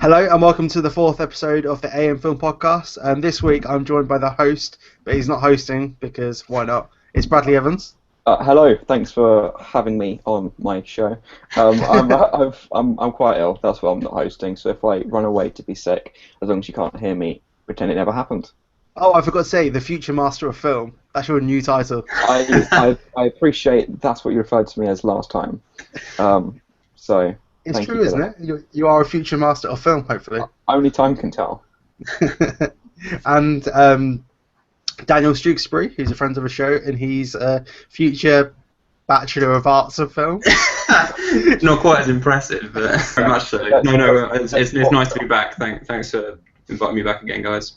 Hello and welcome to the fourth episode of the AM Film Podcast. This week I'm joined by the host, but he's not hosting because why not? It's Bradley Evans. Hello, thanks for having me on my show. I'm quite ill, that's why I'm not hosting. So if I run away to be sick, as long as you can't hear me, pretend it never happened. Oh, I forgot to say, the Future Master of Film. That's your new title. I appreciate that's what you referred to me as last time. So It's thank true, you for isn't that. it? You are a future master of film, hopefully. Only time can tell. And Daniel Stewksbury, who's a friend of the show, and he's a future Bachelor of Arts of Film. Not quite as impressive, but very much so. No, it's nice to be back. Thanks for inviting me back again, guys.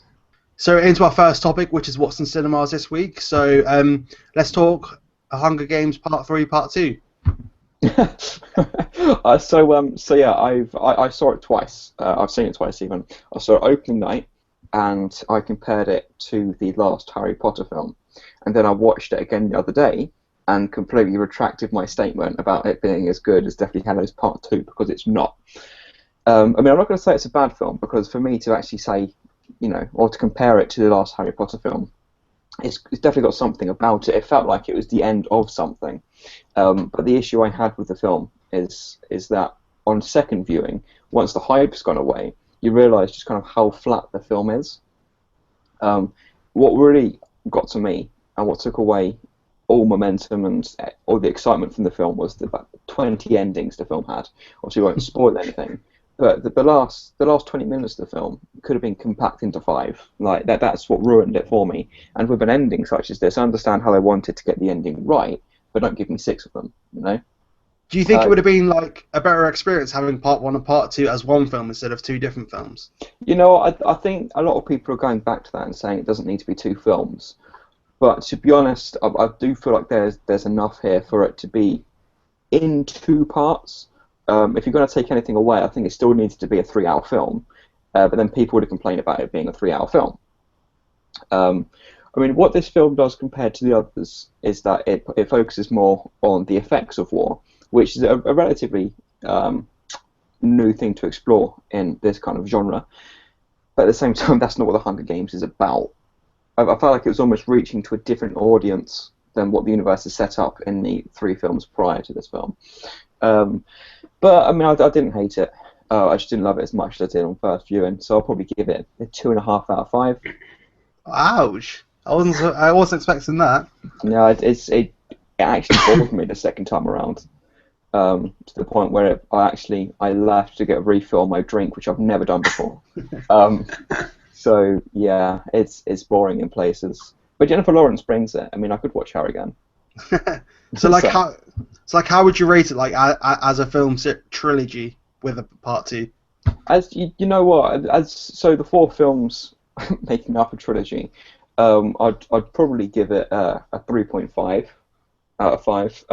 So into our first topic, which is what's in cinemas this week. So let's talk Hunger Games Part 3, Part 2. So yeah, I saw it twice. I've seen it twice even. I saw it opening night, and I compared it to the last Harry Potter film, and then I watched it again the other day and completely retracted my statement about it being as good as Deathly Hallows Part 2 because it's not. I mean, I'm not going to say it's a bad film because for me to actually say, or to compare it to the last Harry Potter film, it's definitely got something about it. It felt like it was the end of something. But the issue I had with the film is that on second viewing, once the hype's gone away, you realise just kind of how flat the film is. What really got to me and what took away all momentum and all the excitement from the film was the about 20 endings the film had. Obviously, we won't spoil anything. But the last 20 minutes of the film could have been compact into 5. Like that's what ruined it for me. And with an ending such as this, I understand how they wanted to get the ending right, but don't give me 6 of them, Do you think it would have been like a better experience having Part 1 and Part 2 as one film instead of 2 different films? I think a lot of people are going back to that and saying it doesn't need to be 2 films. But to be honest, I do feel like there's enough here for it to be in 2 parts. If you're going to take anything away, I think it still needs to be a 3-hour film. But then people would complain about it being a 3-hour film. I mean, what this film does compared to the others is that it focuses more on the effects of war, which is a relatively new thing to explore in this kind of genre. But at the same time, that's not what the Hunger Games is about. I felt like it was almost reaching to a different audience than what the universe has set up in the 3 films prior to this film. But I mean, I didn't hate it. I just didn't love it as much as I did on first viewing. So I'll probably give it a 2.5 out of 5. Ouch! I wasn't expecting that. No, it actually bothered me the second time around. To the point where I left to get a refill on my drink, which I've never done before. So yeah, it's boring in places. But Jennifer Lawrence brings it. I mean, I could watch her again. So how would you rate it like as a film trilogy with a Part 2? As you know what, so the 4 films making up a trilogy, I'd probably give it a 3.5 out of 5.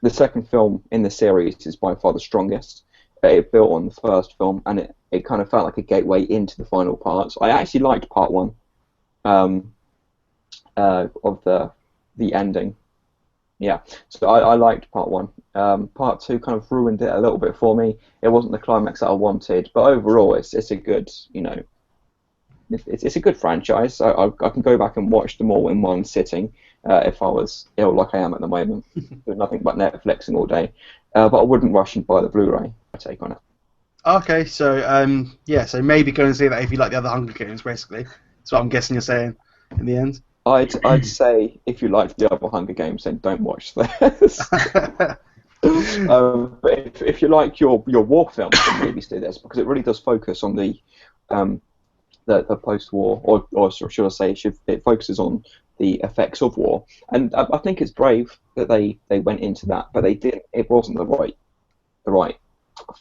The second film in the series is by far the strongest. It built on the first film, and it kind of felt like a gateway into the final parts. I actually liked Part 1 of the ending. Yeah, so I liked Part 1. Part 2 kind of ruined it a little bit for me. It wasn't the climax that I wanted, but overall, it's a good, it's a good franchise. I can go back and watch them all in one sitting if I was ill like I am at the moment, doing nothing but Netflixing all day. But I wouldn't rush and buy the Blu-ray. I take on it. Okay, so so maybe go and see that if you like the other Hunger Games, basically. That's what I'm guessing you're saying in the end. I'd say if you liked the other Hunger Games, then don't watch this. But if you like your war films, then maybe do this because it really does focus on the post-war, or should I say, it focuses on the effects of war, and I think it's brave that they went into that, but they didn't. It wasn't the right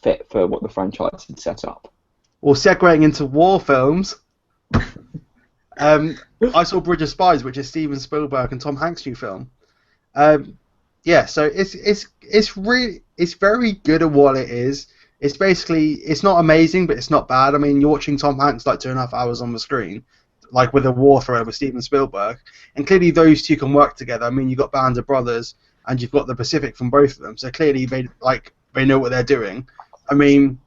fit for what the franchise had set up. Well, segueing into war films. I saw Bridge of Spies, which is Steven Spielberg and Tom Hanks' new film. So it's very good at what it is. It's not amazing, but it's not bad. I mean, you're watching Tom Hanks like 2.5 hours on the screen, like with a war thriller with Steven Spielberg, and clearly those two can work together. I mean, you've got Band of Brothers, and you've got the Pacific from both of them, so clearly they know what they're doing. I mean,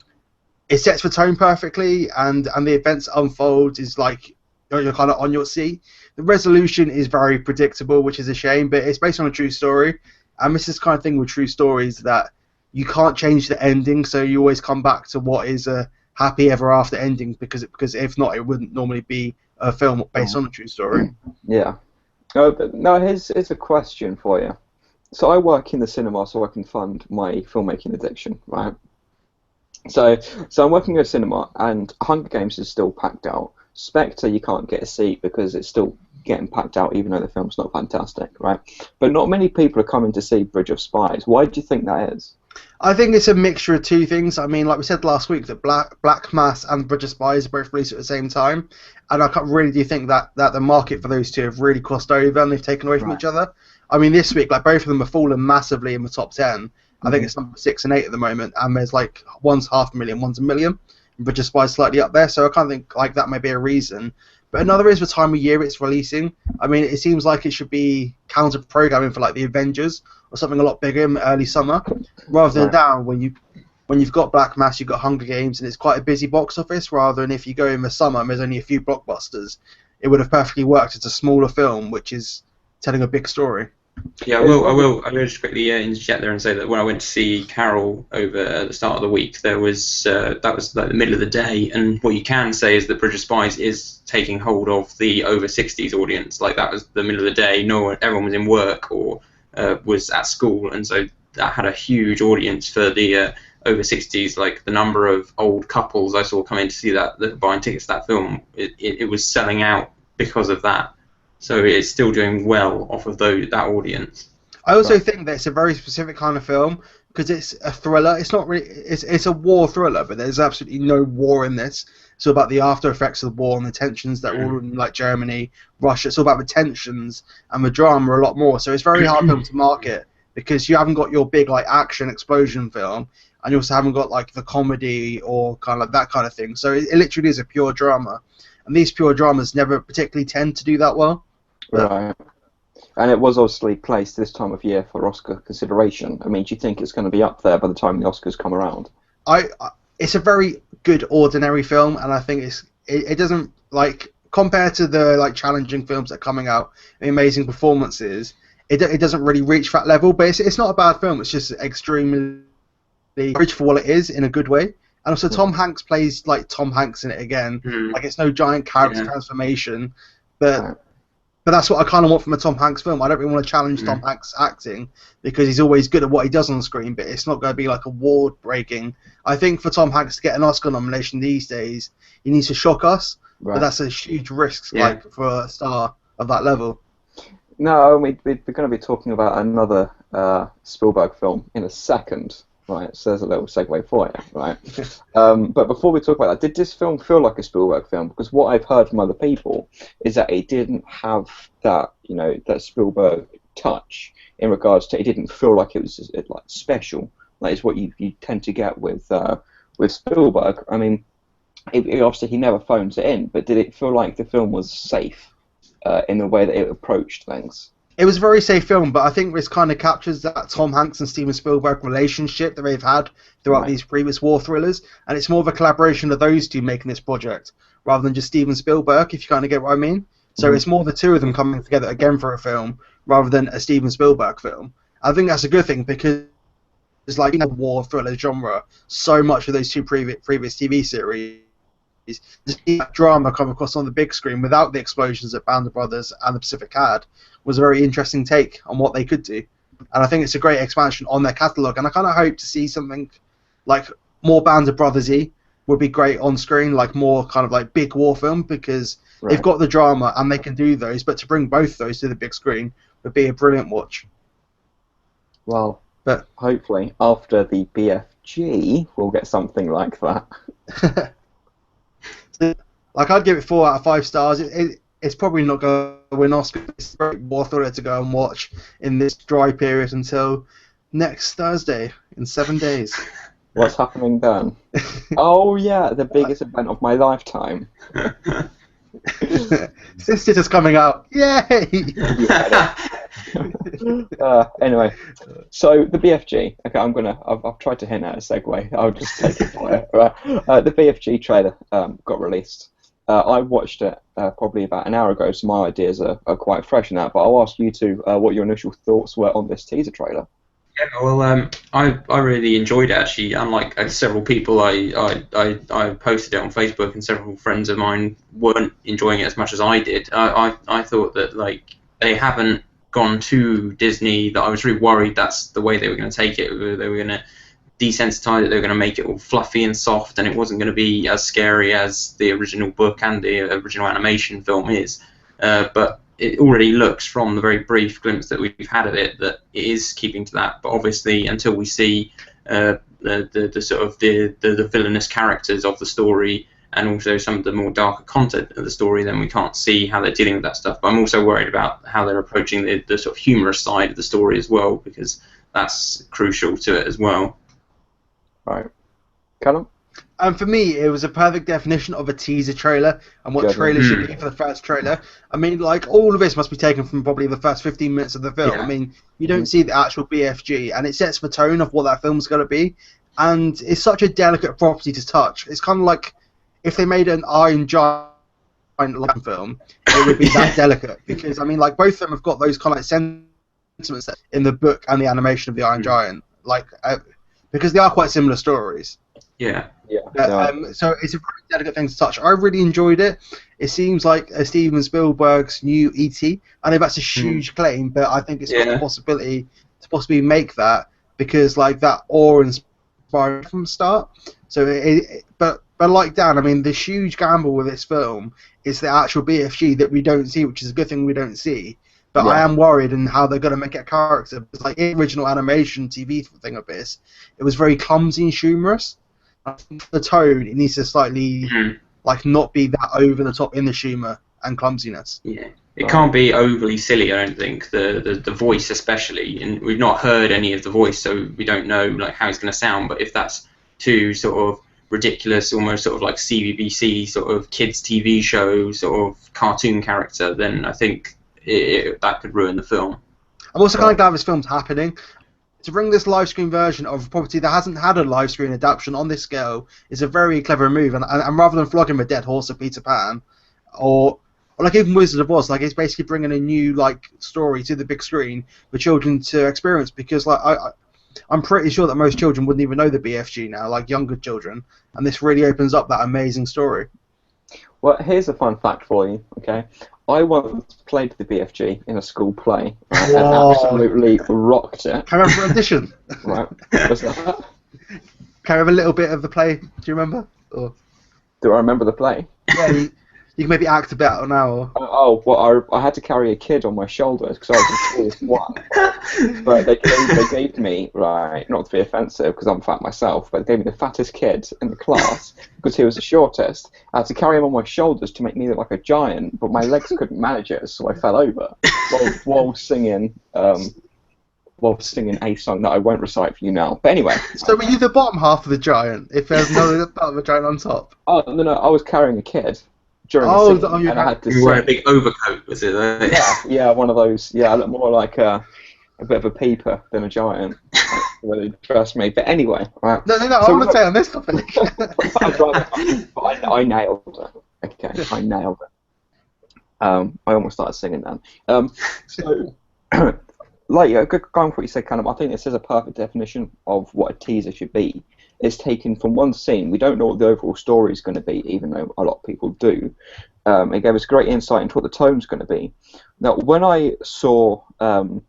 it sets the tone perfectly, and the events unfold is like you're kind of on your seat. The resolution is very predictable, which is a shame, but it's based on a true story, and this is the kind of thing with true stories that you can't change the ending, so you always come back to what is a happy ever after ending, because if not, it wouldn't normally be a film based on a true story. Yeah. No, here's a question for you. So I work in the cinema so I can fund my filmmaking addiction, right? So I'm working in a cinema, and Hunger Games is still packed out. Spectre, you can't get a seat because it's still getting packed out, even though the film's not fantastic, right? But not many people are coming to see Bridge of Spies. Why do you think that is? I think it's a mixture of two things. I mean, like we said last week, that Black Mass and Bridge of Spies are both released at the same time, and I really do think that the market for those two have really crossed over and they've taken away from each other. I mean, this week, like both of them have fallen massively in the top 10. I think it's number 6 and 8 at the moment, and there's like one's 500,000, one's 1 million. Bridge of Spies slightly up there, so I kind of think like that may be a reason. But another is the time of year it's releasing. I mean, it seems like it should be counter-programming for like the Avengers or something a lot bigger in early summer, rather than down when you've got Black Mass, you've got Hunger Games, and it's quite a busy box office. Rather than if you go in the summer and there's only a few blockbusters, it would have perfectly worked as a smaller film, which is telling a big story. Yeah, I will just quickly interject there and say that when I went to see Carol over at the start of the week, that was like the middle of the day, and what you can say is that Bridge of Spies is taking hold of the over 60s audience. Like that was the middle of the day, everyone was in work or was at school, and so that had a huge audience for the over 60s. Like the number of old couples I saw come in to see that buying tickets to that film, it was selling out because of that. So it's still doing well off of that audience. I also think that it's a very specific kind of film because it's a thriller. It's not really. It's a war thriller, but there's absolutely no war in this. It's all about the after effects of the war and the tensions that were in like Germany, Russia. It's all about the tensions and the drama a lot more. So it's very hard film to market because you haven't got your big like action explosion film, and you also haven't got like the comedy or kind of like that kind of thing. So it literally is a pure drama, and these pure dramas never particularly tend to do that well. Right. And it was obviously placed this time of year for Oscar consideration. I mean, do you think it's going to be up there by the time the Oscars come around? It's a very good ordinary film, and I think it doesn't like compared to the like challenging films that are coming out, the amazing performances. It doesn't really reach that level, but it's not a bad film. It's just extremely average for what it is in a good way. And also Tom Hanks plays like Tom Hanks in it again. Like it's no giant character transformation, but that's what I kind of want from a Tom Hanks film. I don't really want to challenge Tom Hanks' acting because he's always good at what he does on screen, but it's not going to be like award-breaking. I think for Tom Hanks to get an Oscar nomination these days, he needs to shock us, but that's a huge risk like for a star of that level. No, we're going to be talking about another Spielberg film in a second. Right, so there's a little segue for you, right? But before we talk about that, did this film feel like a Spielberg film? Because what I've heard from other people is that it didn't have that, that Spielberg touch in regards to it didn't feel like it was like special. Like it's what you tend to get with Spielberg. I mean, obviously he never phones it in, but did it feel like the film was safe in the way that it approached things? It was a very safe film, but I think this kind of captures that Tom Hanks and Steven Spielberg relationship that they've had throughout these previous war thrillers, and it's more of a collaboration of those two making this project, rather than just Steven Spielberg, if you kind of get what I mean. So it's more the two of them coming together again for a film, rather than a Steven Spielberg film. I think that's a good thing, because it's like war thriller genre, so much of those two previous TV series, to see that drama come across on the big screen without the explosions that Band of Brothers and the Pacific had was a very interesting take on what they could do. And I think it's a great expansion on their catalogue, and I kind of hope to see something like more Band of Brothers-y would be great on screen, like more kind of like big war film, because they've got the drama and they can do those, but to bring both those to the big screen would be a brilliant watch. Well, but hopefully after the BFG we'll get something like that. Like I'd give it 4 out of 5 stars. It's probably not going to win Oscars. It's a great war thriller to go and watch in this dry period until next Thursday in 7 days. What's happening then? Oh yeah, the biggest event of my lifetime. Sisters is coming out. Yay! Anyway, so the BFG. Okay, I've tried to hint at a segue. I'll just take it for it. Right. The BFG trailer got released. I watched it probably about an hour ago, so my ideas are quite fresh in that. But I'll ask you two what your initial thoughts were on this teaser trailer. Yeah, well, I really enjoyed it actually. Unlike several people, I posted it on Facebook, and several friends of mine weren't enjoying it as much as I did. I thought that like they haven't gone to Disney. That I was really worried that's the way they were going to take it. They were going to desensitize it. They were going to make it all fluffy and soft, and it wasn't going to be as scary as the original book and the original animation film is. But it already looks from the very brief glimpse that we've had of it that it is keeping to that. But obviously, until we see the sort of the villainous characters of the story and also some of the more darker content of the story, then we can't see how they're dealing with that stuff. But I'm also worried about how they're approaching the sort of humorous side of the story as well, because that's crucial to it as well. Right, Callum? And for me, it was a perfect definition of a teaser trailer and what trailers should be for the first trailer. I mean, like, all of this must be taken from probably the first 15 minutes of the film. Yeah. I mean, you don't see the actual BFG, and it sets the tone of what that film's going to be. And it's such a delicate property to touch. It's kind of like if they made an Iron Giant film, it would be that delicate. Because, I mean, like, both of them have got those kind of like sentiments in the book and the animation of the Iron Giant. Like, because they are quite similar stories. Yeah. So it's a very delicate thing to touch. I really enjoyed it. It seems like Steven Spielberg's new E.T. I know that's a huge claim, but I think it's got the possibility to possibly make that because like that awe-inspired from the start. So, but like Dan, I mean, the huge gamble with this film is the actual BFG that we don't see, which is a good thing we don't see. But I am worried in how they're going to make it a character. Because like in the original animation TV thing of this, it was very clumsy and humorous. The tone, it needs to slightly like not be that over the top in the humour and clumsiness. Yeah, it can't be overly silly. I don't think the voice especially, and we've not heard any of the voice, so we don't know like how it's going to sound. But if that's too sort of ridiculous, almost sort of like CBBC sort of kids TV show sort of cartoon character, then I think that could ruin the film. I'm also kind of glad this film's happening. To bring this live screen version of a property that hasn't had a live screen adaptation on this scale is a very clever move, and rather than flogging a dead horse of Peter Pan, or like even Wizard of Oz, like it's basically bringing a new like story to the big screen for children to experience. Because like I'm pretty sure that most children wouldn't even know the BFG now, like younger children, and this really opens up that amazing story. Well, here's a fun fact for you. Okay, I once played the BFG in a school play and absolutely rocked it. Can I remember an audition? Right. What's that? Can I have a little bit of the play? Do you remember? Or... Do I remember the play? Yeah, you can maybe act a bit out now. Well, I had to carry a kid on my shoulders because I was the tallest one. But they gave me, right, not to be offensive because I'm fat myself, but they gave me the fattest kid in the class because he was the shortest. I had to carry him on my shoulders to make me look like a giant, but my legs couldn't manage it, so I fell over while singing a song that I won't recite for you now. But anyway. So were you the bottom half of the giant, if there's no part of the giant on top? Oh, no, I was carrying a kid. During the scene, and I had to you wear a big overcoat, was it? Yeah, one of those. Yeah, I look more like a bit of a peeper than a giant. Really, trust me. But anyway, right. No, I want to say on this topic. I nailed it. Okay, I nailed it. I almost started singing then. So, like, going for what you said, Callum, I think this is a perfect definition of what a teaser should be. It's taken from one scene. We don't know what the overall story is going to be, even though a lot of people do. It gave us great insight into what the tone's going to be. Now, when I saw the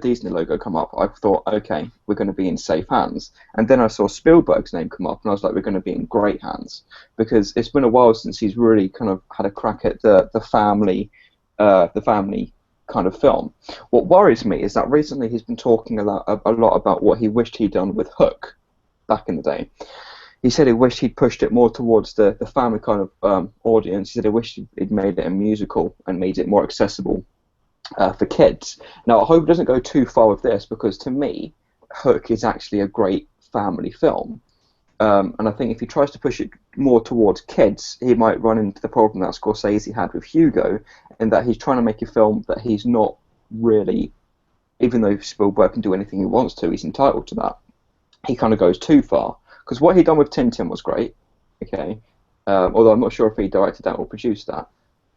Disney logo come up, I thought, okay, we're going to be in safe hands. And then I saw Spielberg's name come up, and I was like, we're going to be in great hands. Because it's been a while since he's really kind of had a crack at the family kind of film. What worries me is that recently he's been talking a lot about what he wished he'd done with Hook back in the day. He said he wished he'd pushed it more towards the family kind of audience. He said he wished he'd made it a musical and made it more accessible for kids. Now, I hope it doesn't go too far with this, because to me, Hook is actually a great family film. And I think if he tries to push it more towards kids, he might run into the problem that Scorsese had with Hugo, in that he's trying to make a film that he's not really, even though Spielberg can do anything he wants to, he's entitled to that. He kind of goes too far, because what he done with Tintin was great, okay. Although I'm not sure if he directed that or produced that,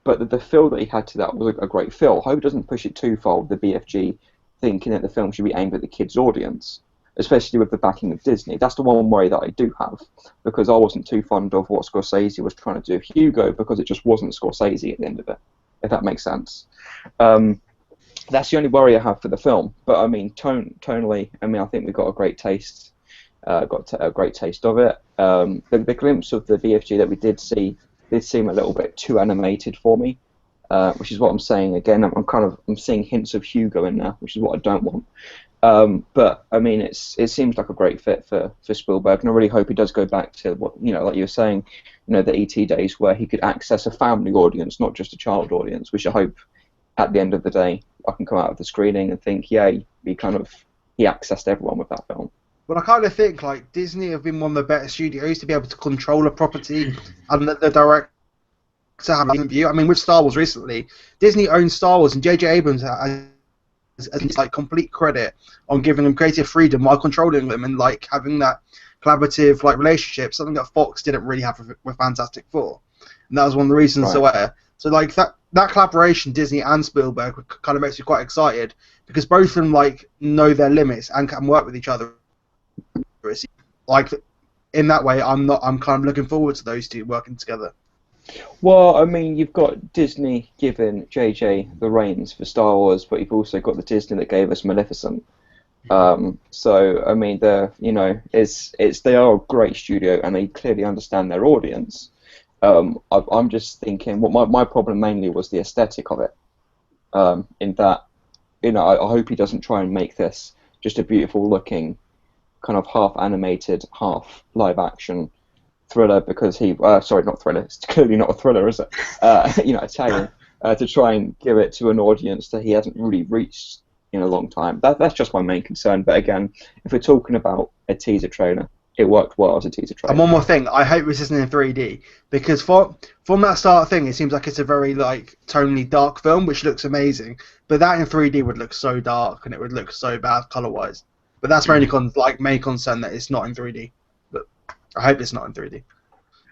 but the feel that he had to that was a great feel. I hope he doesn't push it too far with the BFG, thinking that the film should be aimed at the kids' audience, especially with the backing of Disney. That's the one worry that I do have, because I wasn't too fond of what Scorsese was trying to do with Hugo, because it just wasn't Scorsese at the end of it, if that makes sense. That's the only worry I have for the film. But I mean, tonally, I mean, I think we got a great taste. Got a great taste of it. The glimpse of the BFG that we did see did seem a little bit too animated for me, which is what I'm saying again. I'm seeing hints of Hugo in there, which is what I don't want. But I mean, it seems like a great fit for Spielberg, and I really hope he does go back to what, like you were saying, the ET days where he could access a family audience, not just a child audience. Which I hope, at the end of the day, I can come out of the screening and think, yeah, he accessed everyone with that film. But I kind of think like Disney have been one of the better studios to be able to control a property and the director have a view. I mean, with Star Wars recently, Disney owns Star Wars, and J.J. Abrams has like complete credit on giving them creative freedom while controlling them and like having that collaborative like relationship, something that Fox didn't really have with Fantastic Four, and that was one of the reasons where. So like that collaboration, Disney and Spielberg, kind of makes me quite excited because both of them like know their limits and can work with each other. Like in that way, I'm kind of looking forward to those two working together. Well, I mean, you've got Disney giving JJ the reins for Star Wars, but you've also got the Disney that gave us Maleficent. So I mean, they are a great studio and they clearly understand their audience. I'm just thinking, what my problem mainly was the aesthetic of it. In that, I hope he doesn't try and make this just a beautiful looking, kind of half animated, half live action thriller, because sorry, not thriller. It's clearly not a thriller, is it? Italian. To try and give it to an audience that he hasn't really reached in a long time. That's just my main concern. But again, if we're talking about a teaser trailer, it worked well as a teaser trailer. And one more thing, I hope this isn't in 3D, because from that start thing, it seems like it's a very like tonally dark film, which looks amazing. But that in 3D would look so dark and it would look so bad color-wise. But that's my only main concern, that it's not in 3D. But I hope it's not in 3D.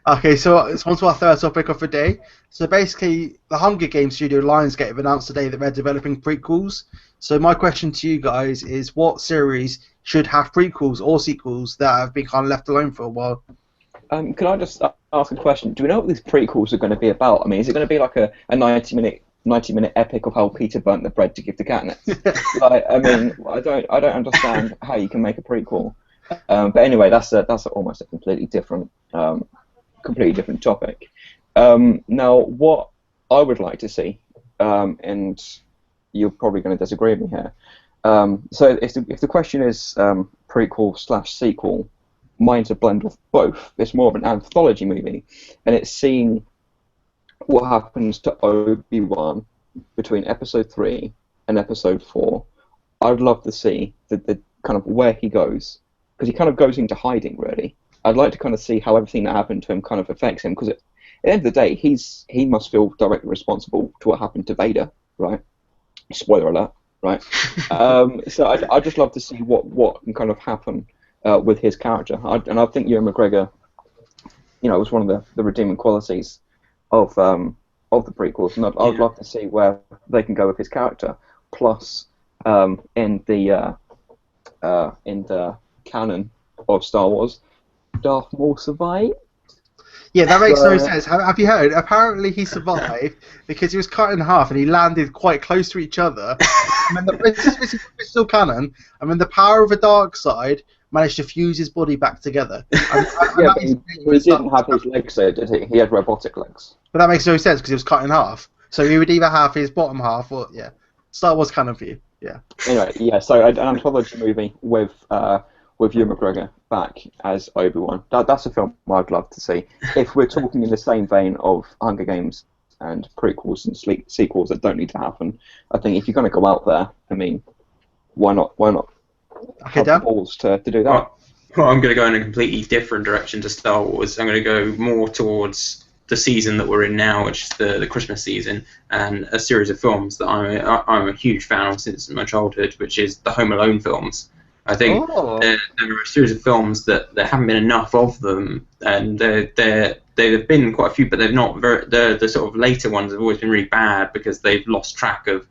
Okay, so it's on to our third topic of the day. So basically, the Hunger Games studio Lionsgate have announced today that they're developing prequels. So my question to you guys is, what series should have prequels or sequels that have been kind of left alone for a while? Can I just ask a question? Do we know what these prequels are going to be about? I mean, is it going to be like a 90-minute epic of how Peter burnt the bread to give to Katniss? I mean, I don't understand how you can make a prequel. But anyway, that's almost a completely different topic. Now, what I would like to see, and you're probably going to disagree with me here. So if the question is prequel/sequel, mine's a blend of both. It's more of an anthology movie, and it's seeing what happens to Obi-Wan between Episode 3 and Episode 4. I'd love to see the kind of where he goes, because he kind of goes into hiding, really. I'd like to kind of see how everything that happened to him kind of affects him, because at the end of the day, he must feel directly responsible to what happened to Vader, right? Spoiler alert, right? So I'd just love to see what can kind of happen with his character. And I think Ewan McGregor, was one of the redeeming qualities of the prequels, and I'd love to see where they can go with his character. Plus, in the canon of Star Wars, Darth Maul survived. Yeah, that makes no sense. Have you heard? Apparently he survived because he was cut in half and he landed quite close to each other. And then this is still canon. And then the power of the dark side managed to fuse his body back together. But he didn't have his legs there, did he? He had robotic legs. But that makes no sense because he was cut in half. So he would either have his bottom half or, yeah. Star Wars canon for you, yeah. Anyway, yeah, so an anthology movie with Ewan McGregor back as Obi-Wan. That's a film I'd love to see. If we're talking in the same vein of Hunger Games and prequels and sequels that don't need to happen, I think if you're going to go out there, I mean, why not have the balls to do that? Well, I'm going to go in a completely different direction to Star Wars. I'm going to go more towards the season that we're in now, which is the Christmas season, and a series of films that I'm a huge fan of since my childhood, which is the Home Alone films. I think there are a series of films that there haven't been enough of them, and they've been quite a few, but they've not the sort of later ones have always been really bad because they've lost track of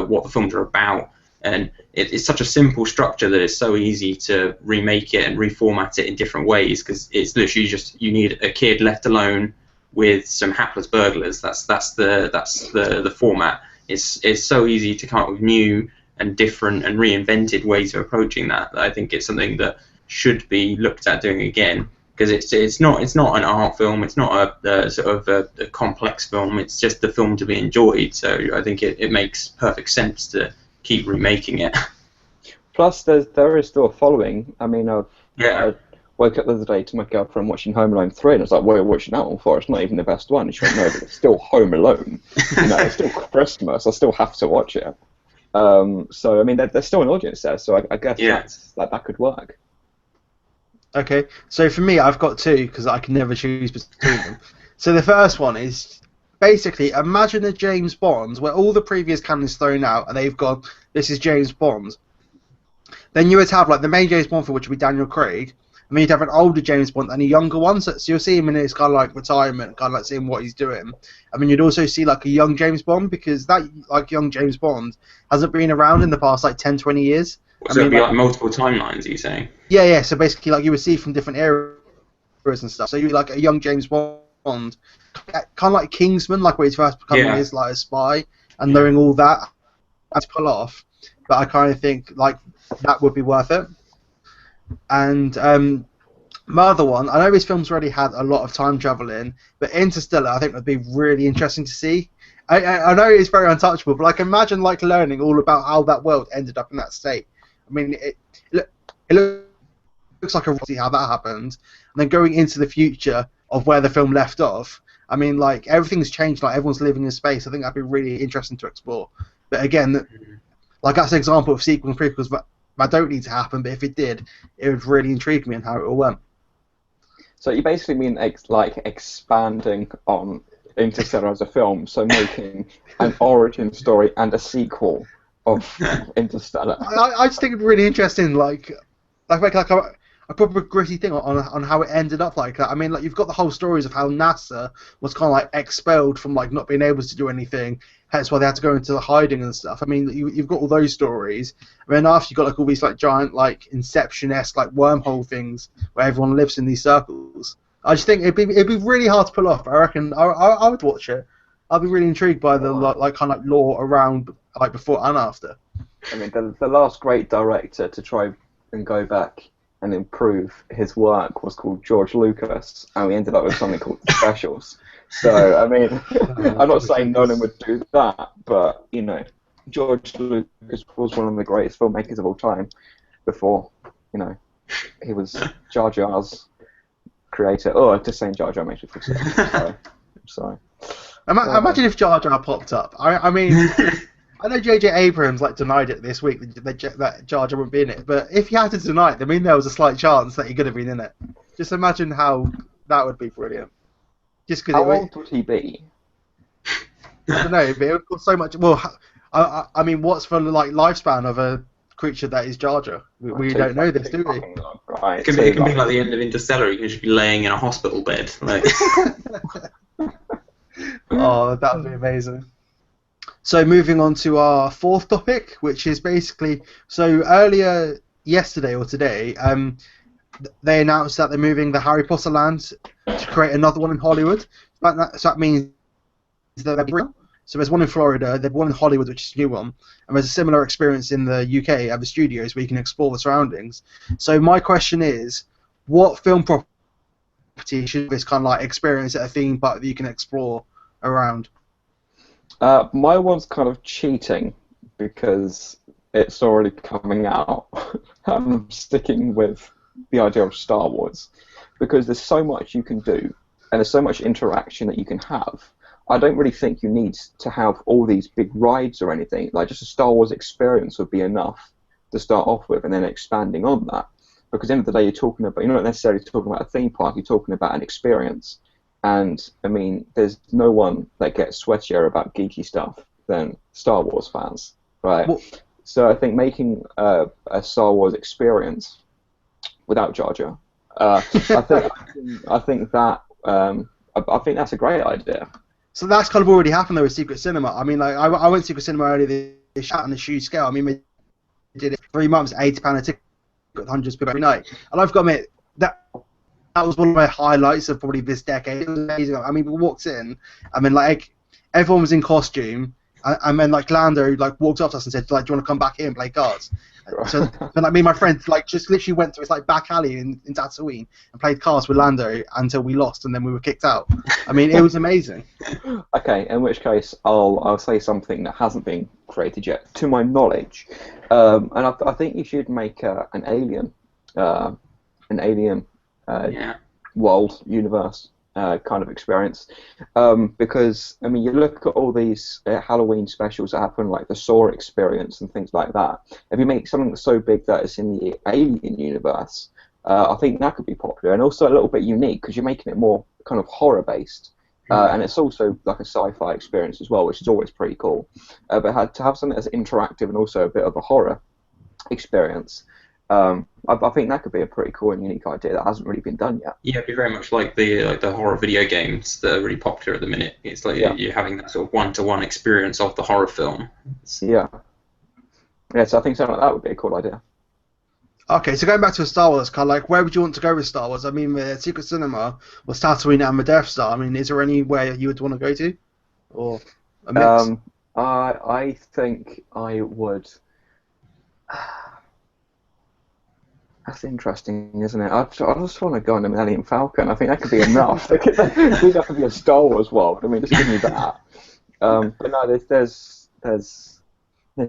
what the films are about. And it's such a simple structure that it's so easy to remake it and reformat it in different ways, because it's literally just you need a kid left alone with some hapless burglars. That's the format. It's so easy to come up with new and different and reinvented ways of approaching that. I think it's something that should be looked at doing again, because it's not an art film. It's not a sort of a complex film. It's just the film to be enjoyed. So I think it makes perfect sense to keep remaking it. Plus, there is still a following. I mean, I woke up the other day to my girlfriend watching Home Alone 3, and I was like, what are you watching that one for? It's not even the best one. And she went, no, but it's still Home Alone. It's still Christmas. I still have to watch it. So, I mean, there's still an audience there, so I guess that could work. Okay, so for me, I've got two, because I can never choose between them. So the first one is, basically, imagine a James Bond where all the previous canon is thrown out and they've gone, this is James Bond. Then you would have like the main James Bond film, which would be Daniel Craig, and then you'd have an older James Bond and a younger one. So you'll see him in his kind of like retirement, kind of like seeing what he's doing. I mean, you'd also see like a young James Bond, because that like young James Bond hasn't been around in the past like 10, 20 years. So it'd be like multiple timelines, are you saying? Yeah. So basically, like you would see from different eras and stuff. So you'd be like a young James Bond, kind of like Kingsman, like where he's first becoming his like a spy, and knowing all that to pull off. But I kind of think like that would be worth it. And my other one, I know these films already had a lot of time travel in, but Interstellar I think would be really interesting to see. I know it's very untouchable, but like imagine like learning all about how that world ended up in that state. I mean, it looks like a see how that happened, and then going into the future of where the film left off. I mean, like everything's changed. Like everyone's living in space. I think that'd be really interesting to explore. But again, like that's an example of sequels and prequels that don't need to happen. But if it did, it would really intrigue me in how it all went. So you basically mean like expanding on Interstellar as a film, so making an origin story and a sequel of Interstellar. I just think it'd be really interesting, like a proper gritty thing on how it ended up like that. I mean, like you've got the whole stories of how NASA was kind of like expelled from like not being able to do anything, hence why they had to go into hiding and stuff. I mean, you've got all those stories, and then after you've got like all these like giant like Inception-esque like wormhole things where everyone lives in these circles. I just think it'd be really hard to pull off. I reckon I would watch it. I'd be really intrigued by the like kind of like lore around like before and after. I mean, the last great director to try and go back and improve his work was called George Lucas, and we ended up with something called The Specials. So, I mean, I'm not saying Nolan would do that, but, you know, George Lucas was one of the greatest filmmakers of all time before, you know, he was Jar Jar's creator. Oh, just saying Jar Jar makes me feel sick. I'm sorry. Imagine if Jar Jar popped up. I mean, I know J.J. Abrams like denied it this week that Jar Jar wouldn't be in it, but if he had to deny it, I mean there was a slight chance that he could have been in it. Just imagine how that would be brilliant. Just because how old would he be? I don't know, but it would cost so much. Well, I mean, what's for like lifespan of a creature that is Jar Jar? We don't know this, do we? Right, it can be like the end of Interstellar. You can just be laying in a hospital bed. Like. Oh, that would be amazing. So moving on to our fourth topic, which is basically, so earlier yesterday or today, they announced that they're moving the Harry Potter land to create another one in Hollywood. So that means that so there's one in Florida, there's one in Hollywood, which is a new one, and there's a similar experience in the UK at the studios where you can explore the surroundings. So my question is, what film property should this kind of like experience at a theme park that you can explore around? My one's kind of cheating because it's already coming out. I'm sticking with the idea of Star Wars because there's so much you can do and there's so much interaction that you can have. I don't really think you need to have all these big rides or anything. Like just a Star Wars experience would be enough to start off with and then expanding on that. Because at the end of the day, you're not necessarily talking about a theme park, you're talking about an experience. And I mean, there's no one that gets sweatier about geeky stuff than Star Wars fans, right? Well, So I think making a Star Wars experience without Jar Jar, I think that's a great idea. so that's kind of already happened though with Secret Cinema. I mean, like I went to Secret Cinema earlier this shot on the shoe scale. I mean, we did it 3 months, £80 a ticket, got hundreds of people every night. And I've got to admit that was one of my highlights of probably this decade. It was amazing. I mean, we walked in. I mean, like everyone was in costume, and then like Lando like walked up to us and said, like, "Do you want to come back here and play cards?" So then like me and my friends like just literally went to this like back alley in Tatooine and played cards with Lando until we lost and then we were kicked out. I mean, it was amazing. Okay, in which case I'll say something that hasn't been created yet, to my knowledge, and I think you should make an alien world universe kind of experience, because I mean you look at all these Halloween specials that happen, like the Saw experience and things like that. If you make something so big that it's in the alien universe, I think that could be popular and also a little bit unique because you're making it more kind of horror based, and it's also like a sci-fi experience as well, which is always pretty cool. But to have something that's interactive and also a bit of a horror experience. I think that could be a pretty cool and unique idea that hasn't really been done yet. Yeah, it'd be very much like the horror video games that are really popular at the minute. It's like you're having that sort of one-to-one experience of the horror film. Yeah, so I think something like that would be a cool idea. Okay, so going back to Star Wars, kind of like where would you want to go with Star Wars? I mean, the Secret Cinema was Tatooine and the Death Star. I mean, is there anywhere you would want to go to, or a mix? I think I would. That's interesting, isn't it? I just want to go on the Millennium Falcon. I think that could be enough. It doesn't have to be a Star Wars world. I mean, just give me that. But no, there's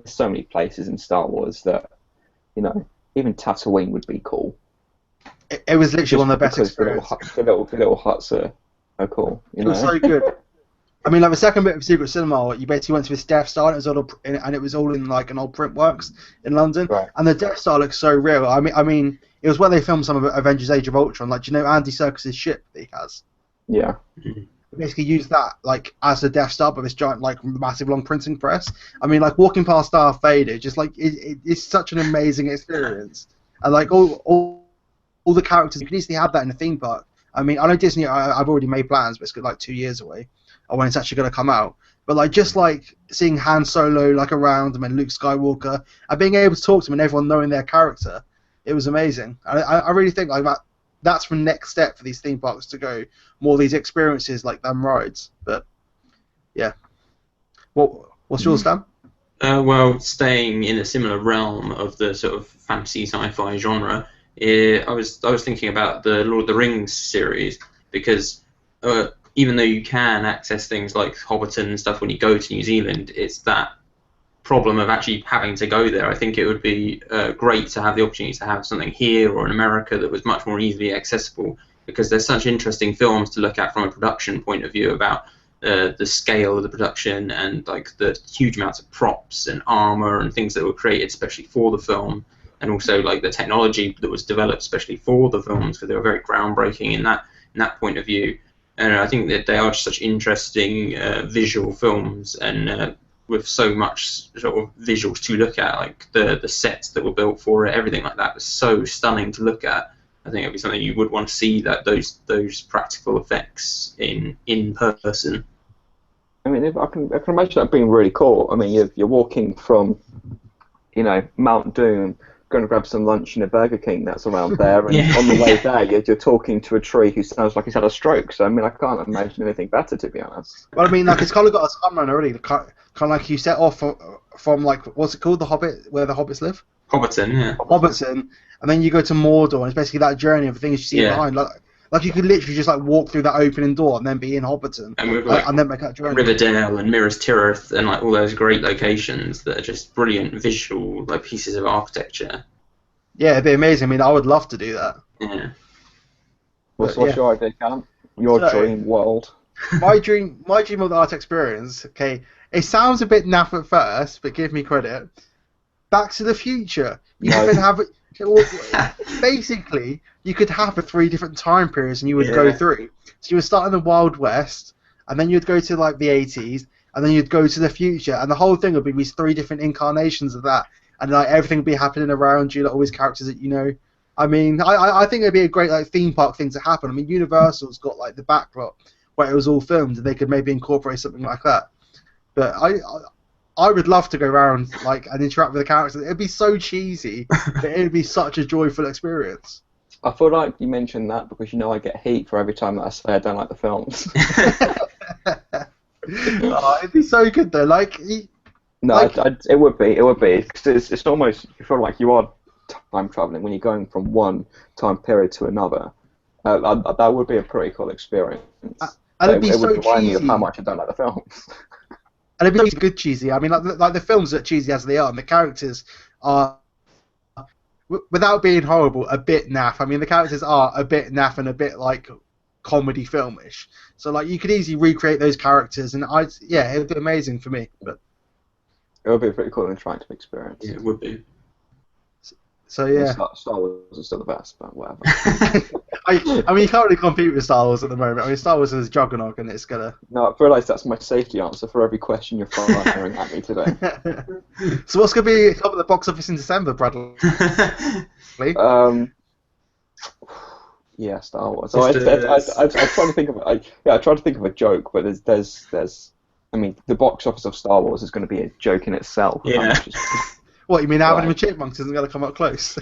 so many places in Star Wars that, you know, even Tatooine would be cool. It was literally Just one of the best because experiences. the little huts are cool. You It know? was so good. I mean, like the second bit of Secret Cinema, you basically went to this Death Star, and it was all in like an old print works in London, Right. and the Death Star looks so real. I mean, it was where they filmed some of Avengers: Age of Ultron. Like, do you know Andy Serkis's ship that he has? Yeah. They basically used that like as the Death Star, but this giant like massive long printing press. I mean, like walking past Darth Vader, just like it's such an amazing experience, and like all the characters, you can easily have that in a theme park. I mean, I know Disney. I've already made plans, but it's got like 2 years away, or when it's actually going to come out. But like just like seeing Han Solo like around him and Luke Skywalker, and being able to talk to him and everyone knowing their character, it was amazing. I really think like that's the next step for these theme parks to go more of these experiences like them rides. But yeah, what's yours, Dan? Well, staying in a similar realm of the sort of fantasy sci-fi genre, I was thinking about the Lord of the Rings series, because even though you can access things like Hobbiton and stuff when you go to New Zealand, it's that problem of actually having to go there. I think it would be great to have the opportunity to have something here or in America that was much more easily accessible, because there's such interesting films to look at from a production point of view about the scale of the production and like the huge amounts of props and armor and things that were created especially for the film, and also like the technology that was developed especially for the films, because they were very groundbreaking in that point of view. And I think that they are just such interesting visual films, and with so much sort of visuals to look at, like the sets that were built for it, everything like that was so stunning to look at. I think it'd be something you would want to see, that those practical effects in person. I mean, I can imagine that being really cool. I mean, you're walking from, you know, Mount Doom, going to grab some lunch in a Burger King that's around there, and on the way there, you're talking to a tree who sounds like he's had a stroke. So I mean, I can't imagine anything better, to be honest. Well, I mean, like it's kind of got a timeline already. Kind of like you set off from like what's it called, the Hobbit, where the hobbits live. Hobbiton, yeah. Hobbiton, and then you go to Mordor, and it's basically that journey of the things you see behind. Like you could literally just like walk through that opening door and then be in Hobbiton, and with like and then make that journey. Riverdale and Minas Tirith and like all those great locations that are just brilliant visual like pieces of architecture. Yeah, it'd be amazing. I mean, I would love to do that. Yeah. What's your idea, Callum? Your dream world? My dream of the art experience. Okay, it sounds a bit naff at first, but give me credit. Back to the Future. You Well, basically, you could have the 3 different time periods, and you would go through. So you would start in the Wild West, and then you'd go to like the 80s, and then you'd go to the future, and the whole thing would be these 3 different incarnations of that, and like everything would be happening around you, like all these characters that you know. I mean, I think it'd be a great like theme park thing to happen. I mean, Universal's got like the backlot where it was all filmed, and they could maybe incorporate something like that. But I would love to go around like and interact with the characters. It'd be so cheesy, but it'd be such a joyful experience. I feel like you mentioned that because you know I get heat for every time that I say I don't like the films. Oh, it'd be so good though. Like, No, like, it would be. It would be. 'Cause it's almost you feel like you are time traveling when you're going from one time period to another. That would be a pretty cool experience. and it'd be It so would remind me of cheesy. how much I don't like the films. And it'd be so good cheesy. I mean, like the films are cheesy as they are, and the characters are, without being horrible, a bit naff. I mean, the characters are a bit naff and a bit like comedy filmish. So like you could easily recreate those characters, and it'd be amazing for me. But It would be a pretty cool and interactive experience. Yeah, it would be. so yeah, Star Wars is still the best, but whatever. I mean you can't really compete with Star Wars at the moment. I mean, Star Wars is a juggernaut, and it's gonna. No, I've realised that's my safety answer for every question you're firing at me today. So what's gonna be top of the box office in December, Bradley? Yeah, Star Wars. So I tried to think of I tried to think of a joke, but there's I mean the box office of Star Wars is going to be a joke in itself. Yeah. What, you mean Alvin and Right. the Chipmunks isn't gonna come up close?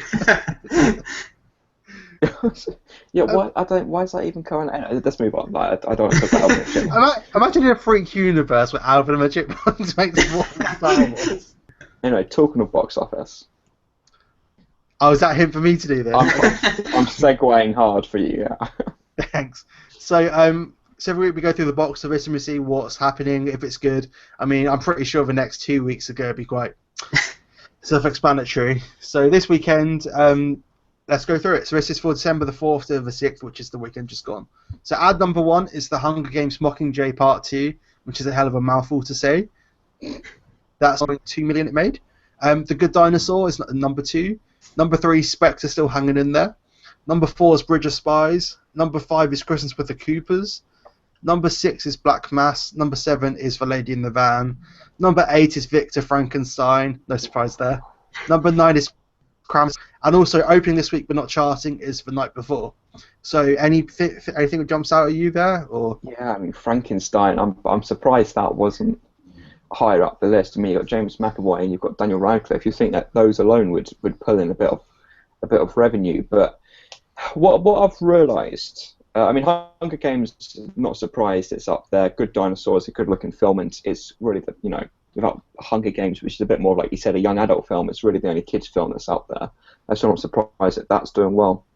Yeah, why is that even current? Let's move on. Like, I don't want to talk about it. Imagine in a freak universe where Alvin and the Chipmunks makes more than Star Wars. Anyway, talking of box office, Oh, is that him for me to do this? I'm segueing hard for you. Yeah. Thanks. So, so every week we go through the box office and we see what's happening, if it's good. I mean, I'm pretty sure the next 2 weeks are going to be quite self-explanatory. So this weekend, let's go through it. So this is for December the 4th to the 6th, which is the weekend just gone. So ad number 1 is the Hunger Games Mockingjay Part 2, which is a hell of a mouthful to say. That's only 2 million it made. The Good Dinosaur is number 2. Number 3, Spectre still hanging in there. Number 4 is Bridge of Spies. Number 5 is Christmas with the Coopers. Number 6 is Black Mass. Number 7 is The Lady in the Van. Number 8 is Victor Frankenstein. No surprise there. Number 9 is Krampus. And also opening this week but not charting is The Night Before. So anything that jumps out at you there? Or Yeah, I mean Frankenstein. I'm surprised that wasn't higher up the list. I mean, you've got James McAvoy and you've got Daniel Radcliffe. You think that those alone would pull in a bit of revenue, but what I've realised, I mean, Hunger Games, not surprised it's up there. Good Dinosaurs, a good-looking film, and it's really without Hunger Games, which is a bit more like you said, a young adult film. It's really the only kids film that's up there. So I'm not surprised that that's doing well.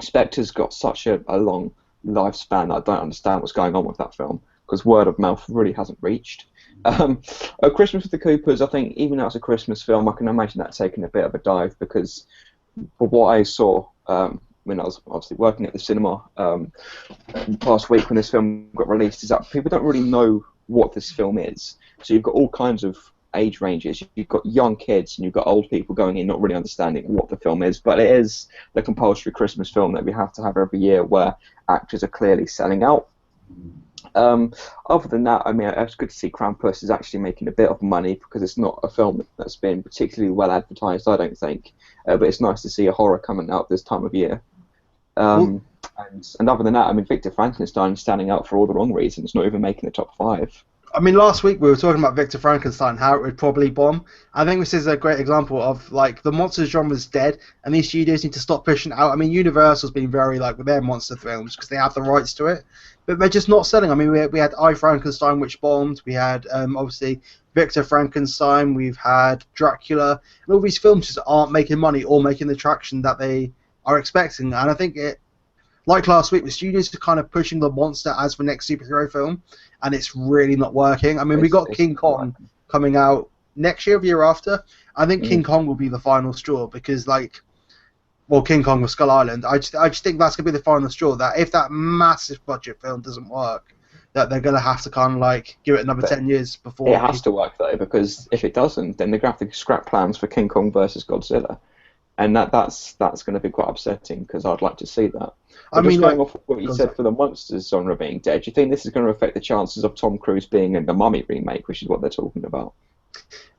Spectre's got such a long lifespan that I don't understand what's going on with that film because word of mouth really hasn't reached. Christmas with the Coopers, I think even though it's a Christmas film, I can imagine that taking a bit of a dive because for what I saw when I was obviously working at the cinema last week when this film got released, is that people don't really know what this film is. So you've got all kinds of age ranges. You've got young kids and you've got old people going in not really understanding what the film is, but it is the compulsory Christmas film that we have to have every year where actors are clearly selling out. Other than that, I mean, it's good to see Krampus is actually making a bit of money because it's not a film that's been particularly well advertised, I don't think. But it's nice to see a horror coming out this time of year. And other than that, I mean, Victor Frankenstein is standing out for all the wrong reasons, not even making the top 5. I mean, last week we were talking about Victor Frankenstein, how it would probably bomb. I think this is a great example of, like, the monster genre is dead, and these studios need to stop pushing it out. I mean, Universal's been very, like, with their monster films, because they have the rights to it, but they're just not selling. I mean, we had I, Frankenstein, which bombed. We had, obviously, Victor Frankenstein. We've had Dracula. And all these films just aren't making money or making the traction that they are expecting. And I think like last week, the studios are kind of pushing the monster as the next superhero film, and it's really not working. I mean, we got King Kong coming out next year or the year after. I think King Kong will be the final straw because, like, well, King Kong or Skull Island, I just think that's going to be the final straw, that if that massive budget film doesn't work, that they're going to have to kind of, like, give it another 10 years before... It has to work, though, because if it doesn't, then they're going to have to scrap plans for King Kong versus Godzilla. and that's going to be quite upsetting because I'd like to see that. I But mean, just going like, off what you go on, said sorry. for the monsters genre being dead, do you think this is going to affect the chances of Tom Cruise being in the Mummy remake, which is what they're talking about?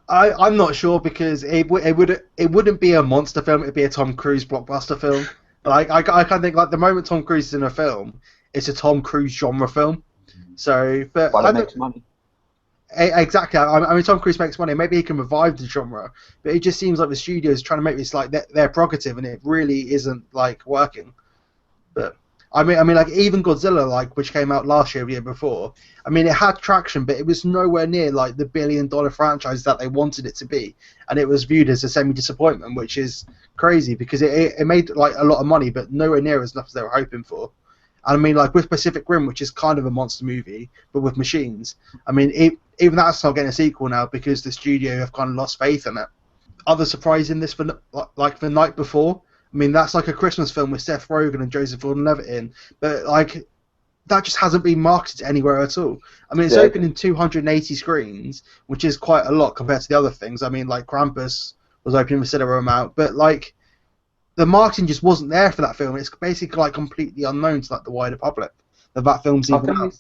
I'm not sure because it wouldn't be a monster film. It'd be a Tom Cruise blockbuster film. Like I kind of think like the moment Tom Cruise is in a film, it's a Tom Cruise genre film. So, but But I it don't makes money. exactly. I mean, Tom Cruise makes money. Maybe he can revive the genre, but it just seems like the studio is trying to make this like their prerogative, and it really isn't like working. But I mean, like even Godzilla, like which came out last year, or the year before. I mean, it had traction, but it was nowhere near like the billion-dollar franchise that they wanted it to be, and it was viewed as a semi-disappointment, which is crazy because it made like a lot of money, but nowhere near as much as they were hoping for. And I mean, like with Pacific Rim, which is kind of a monster movie, but with machines. I mean, even that's not getting a sequel now because the studio have kind of lost faith in it. Other surprise in this for like the night before. I mean, that's like a Christmas film with Seth Rogen and Joseph Gordon-Levitt in, but like that just hasn't been marketed anywhere at all. I mean, it's Yeah, open in 280 screens, which is quite a lot compared to the other things. I mean, like Krampus was opening a similar amount, but like the marketing just wasn't there for that film. It's basically like completely unknown to like the wider public that film's I even think out.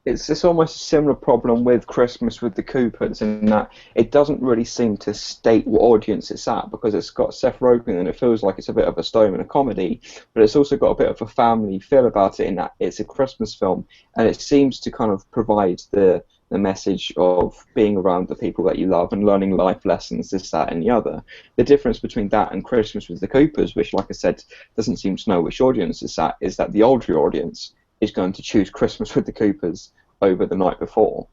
it's almost a similar problem with Christmas with the Coopers in that it doesn't really seem to state what audience it's at because it's got Seth Rogen and it feels like it's a bit of a stone and a comedy, but it's also got a bit of a family feel about it in that it's a Christmas film and it seems to kind of provide the message of being around the people that you love and learning life lessons, this, that, and the other. The difference between that and Christmas with the Coopers, which, like I said, doesn't seem to know which audience it's at, is that the older audience is going to choose Christmas with the Coopers over the night before,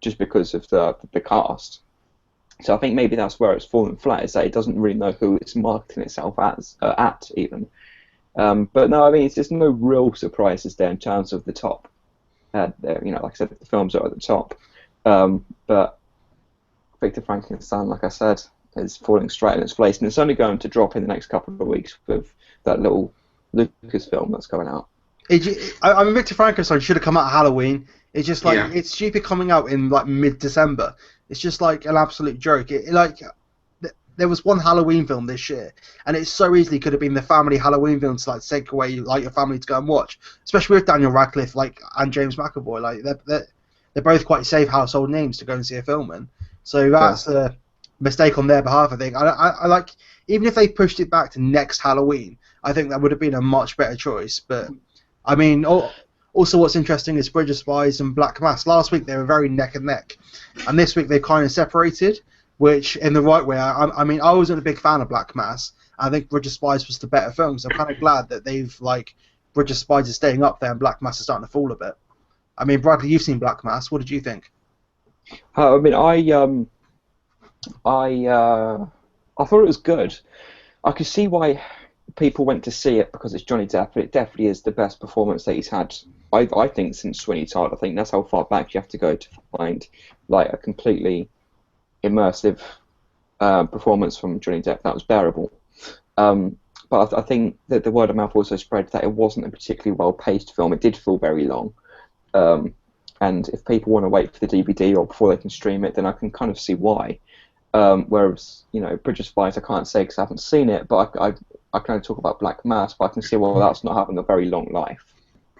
just because of the cast. So I think maybe that's where it's fallen flat, is that it doesn't really know who it's marketing itself as at even. But no, I mean, there's no real surprises there in terms of the top. Like I said, the films are at the top. But Victor Frankenstein, like I said, is falling straight in its place, and it's only going to drop in the next couple of weeks with that little Lucas film that's going out. I mean, Victor Frankenstein should have come out at Halloween. It's just like Yeah. it's stupid coming out in like mid-December. It's just like an absolute joke. There was one Halloween film this year, and it so easily could have been the family Halloween film to like take away like your family to go and watch, especially with Daniel Radcliffe and James McAvoy. Like they're both quite safe household names to go and see a film in. So that's a mistake on their behalf. I think. I like even if they pushed it back to next Halloween, I think that would have been a much better choice. But I mean, also what's interesting is Bridge of Spies and Black Mass. Last week they were very neck and neck, and this week they kind of separated, which in the right way. I mean, I wasn't a big fan of Black Mass. I think Bridge of Spies was the better film, so I'm kind of glad that they've like Bridge of Spies is staying up there and Black Mass is starting to fall a bit. I mean, Bradley, you've seen Black Mass. What did you think? I mean, I thought it was good. I could see why people went to see it because it's Johnny Depp, but it definitely is the best performance that he's had, I think, since Sweeney Todd. I think that's how far back you have to go to find like a completely immersive performance from Johnny Depp that was bearable. But I think that the word of mouth also spread that it wasn't a particularly well-paced film. It did feel very long. And if people want to wait for the DVD or before they can stream it, then I can kind of see why. Whereas, Bridge of Spies, I can't say because I haven't seen it, but I can only talk about Black Mass, but I can see, well, that's not having a very long life.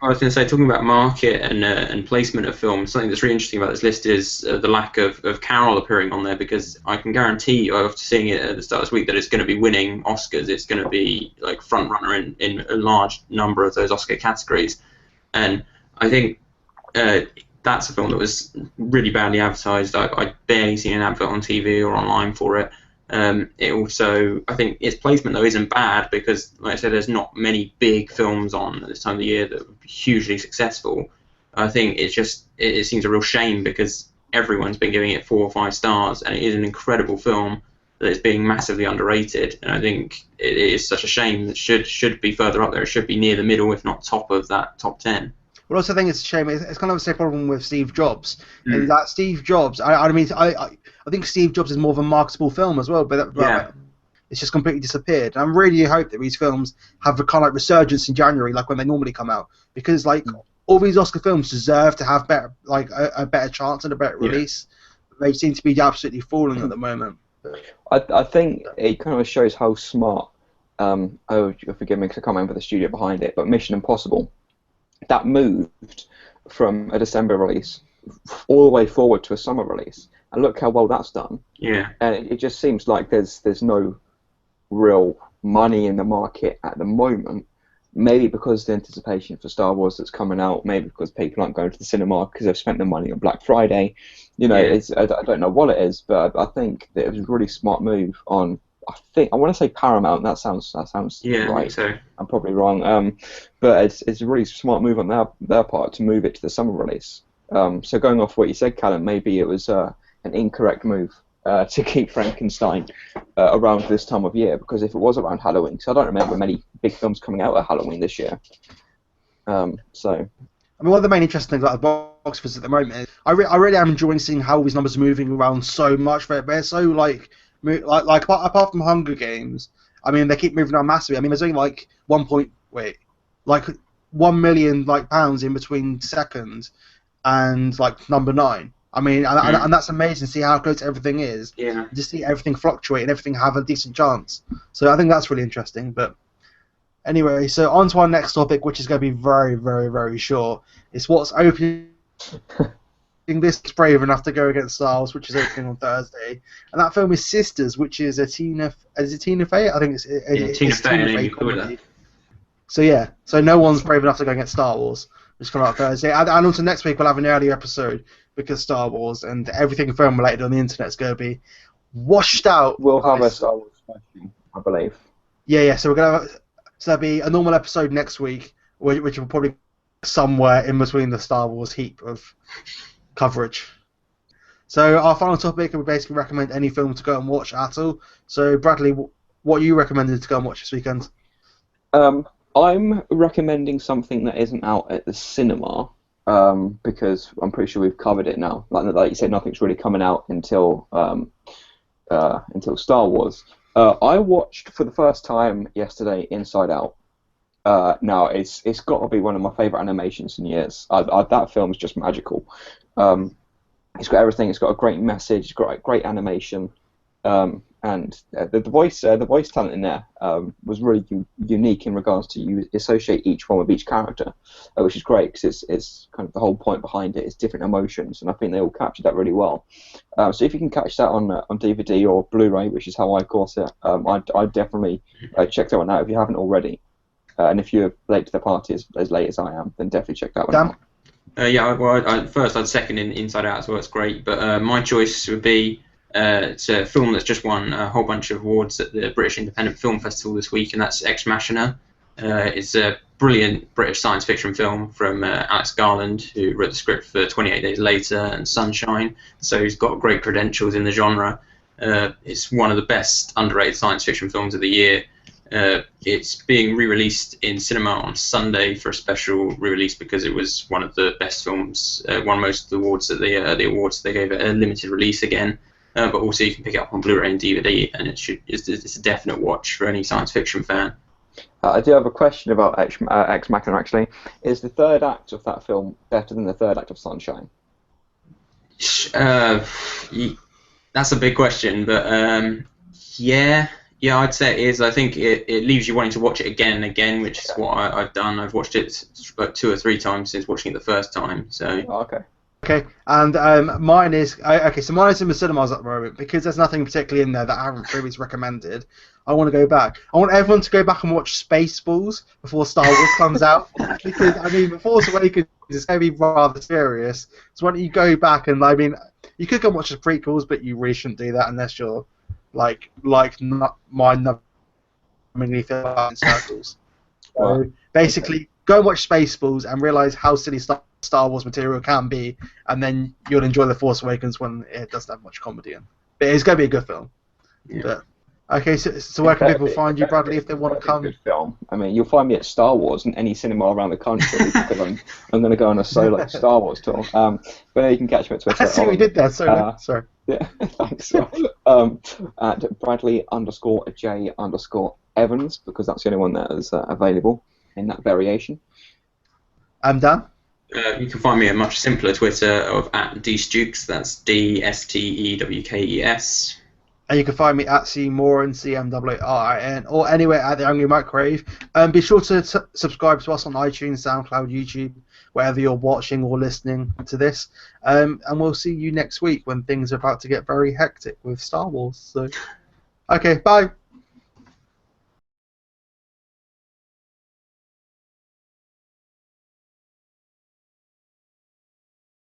I was going to say, talking about market and placement of films, something that's really interesting about this list is the lack of Carol appearing on there, because I can guarantee you, after seeing it at the start of this week, that it's going to be winning Oscars. It's going to be like front runner in a large number of those Oscar categories. And I think that's a film that was really badly advertised. I'd barely seen an advert on TV or online for it. It also, I think its placement though isn't bad because, like I said, there's not many big films on at this time of the year that are hugely successful. I think it seems a real shame because everyone's been giving it 4 or 5 stars, and it is an incredible film that is being massively underrated. And I think it is such a shame that should be further up there. It should be near the middle, if not top of that top 10. Well, also, I think it's a shame. It's kind of the same problem with Steve Jobs. In that Steve Jobs, I think Steve Jobs is more of a marketable film as well, but it's just completely disappeared. And I really hope that these films have a kind of like resurgence in January, like when they normally come out, because like all these Oscar films deserve to have better, like a better chance and a better release. They seem to be absolutely falling at the moment. I think it kind of shows how smart oh, forgive me because I can't remember the studio behind it, but Mission Impossible, that moved from a December release all the way forward to a summer release, and look how well that's done. Yeah. And it just seems like there's no real money in the market at the moment. Maybe because the anticipation for Star Wars that's coming out, maybe because people aren't going to the cinema because they've spent their money on Black Friday. You know, Yeah. I don't know what it is, but I think that it was a really smart move on. I want to say Paramount. That sounds Yeah, I right. think so. I'm probably wrong. But it's a really smart move on their part to move it to the summer release. So going off what you said, Callum, maybe it was an incorrect move to keep Frankenstein around this time of year, because if it was around Halloween, because I don't remember many big films coming out at Halloween this year. So I mean, one of the main interesting things about the box office at the moment is I really am enjoying seeing how these numbers are moving around so much. They're so like apart from Hunger Games, I mean, they keep moving around massively. I mean, there's only like 1 million pounds in between second and like number 9. I mean, and that's amazing to see how close everything is. Yeah. Just see everything fluctuate and everything have a decent chance. So I think that's really interesting. But anyway, so on to our next topic, which is going to be very, very, very short. It's what's opening this brave enough to go against Star Wars, which is opening on Thursday. And that film is Sisters, which is a Tina Fey? I think it's Tina Fey and Amy comedy. So yeah, so no one's brave enough to go against Star Wars, which comes out Thursday. And also next week we'll have an earlier episode because Star Wars and everything film related on the internet is going to be washed out. we'll have a Star Wars special, I believe. Yeah. So we're gonna there'll be a normal episode next week, which will probably be somewhere in between the Star Wars heap of coverage. So our final topic, we basically recommend any film to go and watch at all. So Bradley, what are you recommended to go and watch this weekend? I'm recommending something that isn't out at the cinema, because I'm pretty sure we've covered it now. Like you said, nothing's really coming out until Star Wars. I watched for the first time yesterday Inside Out. Now it's got to be one of my favourite animations in years. That film is just magical. It's got everything. It's got a great message. It's got great animation, and the voice talent in there was really unique in regards to you associate each one with each character, which is great because it's kind of the whole point behind it is different emotions, and I think they all captured that really well. So if you can catch that on DVD or Blu-ray, which is how I caught it, I'd definitely check that one out if you haven't already. And if you're late to the party as late as I am, then definitely check that one out. Yeah, well, first I'd second Inside Out as well. It's great, but my choice would be it's a film that's just won a whole bunch of awards at the British Independent Film Festival this week, and that's Ex Machina. It's a brilliant British science fiction film from Alex Garland, who wrote the script for 28 Days Later and Sunshine, so he's got great credentials in the genre. It's one of the best underrated science fiction films of the year. It's being re-released in cinema on Sunday for a special re-release because it was one of the best films, won most of the awards at the awards. They gave it a limited release again, but also you can pick it up on Blu-ray and DVD, and it's a definite watch for any science fiction fan. I do have a question about Ex Machina, actually. Is the third act of that film better than the third act of Sunshine? That's a big question, but yeah, I'd say it is. I think it leaves you wanting to watch it again and again, which is what I've done. I've watched it about 2 or 3 times since watching it the first time. So. Oh, okay. Okay, and mine is So mine is in the cinemas at the moment because there's nothing particularly in there that I haven't previously recommended. I want to go back. I want everyone to go back and watch Spaceballs before Star Wars comes out because I mean, The Force Awakens is going to be rather serious. So why don't you go back and you could go and watch the prequels, but you really shouldn't do that unless you're not mind-numbingly filled out in circles. So basically, go and watch Spaceballs and realise how silly Star Wars material can be, and then you'll enjoy The Force Awakens when it doesn't have much comedy in. But it's going to be a good film. Yeah. But, okay, so where can people find you, Bradley, if they want to come? Good film. I mean, you'll find me at Star Wars in any cinema around the country because I'm going to go on a solo Star Wars tour. But you can catch me at Twitter. I see what you did there. Sorry. Yeah, thanks. At Bradley_J_Evans, because that's the only one that is available in that variation. I'm Dan. You can find me a much simpler Twitter of @DStukes. That's DSTEWKES. And you can find me at Moorin, CMWRIN, or anywhere at the Angry Microwave. Be sure to subscribe to us on iTunes, SoundCloud, YouTube, wherever you're watching or listening to this. And we'll see you next week when things are about to get very hectic with Star Wars. So, okay, bye.